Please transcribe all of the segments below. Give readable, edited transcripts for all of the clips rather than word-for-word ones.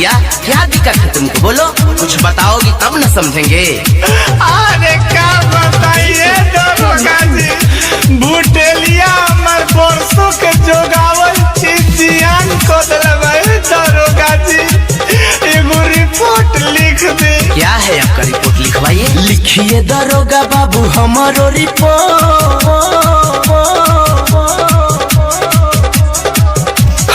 भैया क्या दिक्कत है तुमको, बोलो कुछ बताओगी तब न समझेंगे। अरे क्या बताइए दरोगा जी, बुटेलिया हमार बरसों के जोगावल चीज जियान को दिलवाए दरोगा जी, एगो रिपोर्ट लिख दे। क्या है आपका रिपोर्ट लिखवाइए। लिखिए दरोगा बाबू हमारो रिपोर्ट,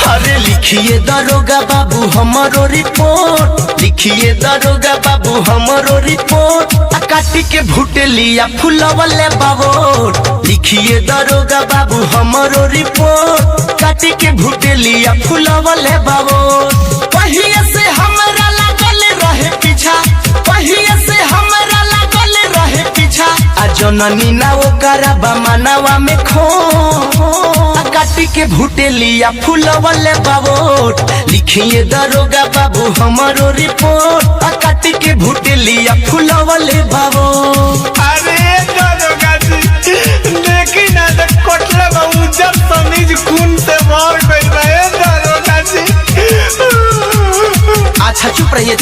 अरे लिखिए दरोगा बाबू हमारो रिपोर्ट, लिखिए दरोगा बाबू हमारो रिपोर्ट, काटी के भुटेलिया फुलवले बाबोट। लिखिए दरोगा बाबू हमारो रिपोर्ट, काटी के भुटेलिया फुलवले बाबोट। पहिए से हमरा लागल रहे पीछा, पहिए से हमरा लागल रहे पीछा, आ जननी ना ओकरा बमनावा में खो, काटी के भुटेलिया फुलवले बाबोट। लिखिए दरोगा बाबू हमारो रिपोर्ट, काटी के भुटेलिया फुलवले बाबोट। अरे दरोगा जी देखी ना तो कोटला बाबू जब समीज खून से भर गई है दरोगा जी। अच्छा चुप रहिए।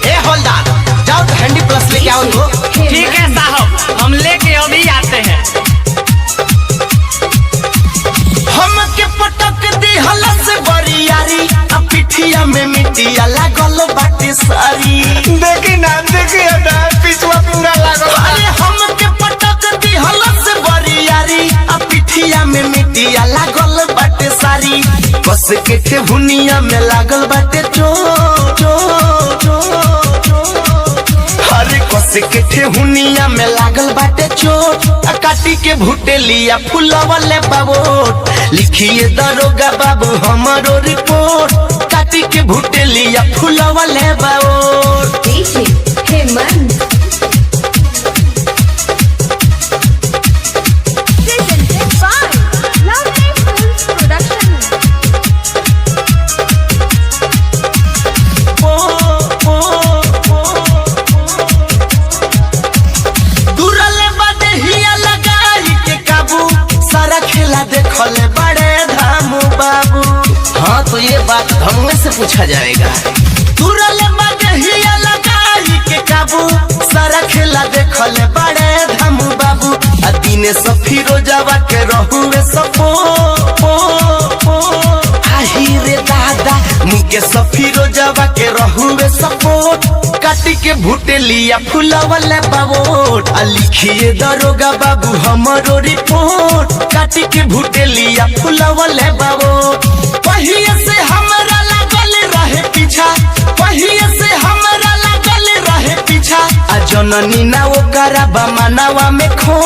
ए हवलदार जाओ तो हैंडी प्लस लेके आओ उनको। ठीक है साहब, हम लेके अभी आते हैं। हमके पटक दी हलस बरियारी, अब पिठिया में मिट्टिया लागल बाटे सारी। देखी ना देखी पिछवा पूरा लागल। अरे हमके पटक दी हलस बरियारी, अब पिठिया में मिट्टिया लागल बाटे सारी। बस के ठेहुनिया में लागल बाटे चोट, अरे कस के ठेहुनिया में लागल बाटे चोट, काटी के भुटेलिया फुलवले बाबोट। लिखिए दरोगा बाबू हमारो रिपोर्ट, काटी के भुटेलिया फुलवले बाबोट। हेमंत देखले बड़े धामू बाबू। हाँ तो ये बात धमुए से पूछा जाएगा। तुरले बदहिया लगाई के काबू, सारा खेला देखले बड़े धामू बाबू। आ दिने सफिरोजावा के रहुए सपो, आही रे दादा मुके सफिरोजावा के रहुए सपोर्ट, काटी के भुटेलिया फुलवले बाबोट। आ लिखिए दरोगा बाबू हमारो रिपोर्ट, काटी के भुटेलिया फुलवले बाबोट। पहिए से हमरा लागल रहे पीछा, पहिए से हमरा लागल रहे पीछा, आ जननी ना ओकरा बमनावा में खो,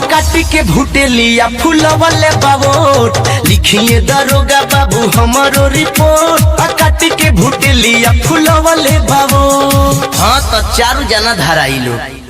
काटी के भुटेलिया फुलवले बाबोट। लिखिए दरोगा बाबू हमारो रिपोर्ट, काटी के भुटेलिया फुलवले बाबोट। हाँ तो चारू जना धाराई लोग।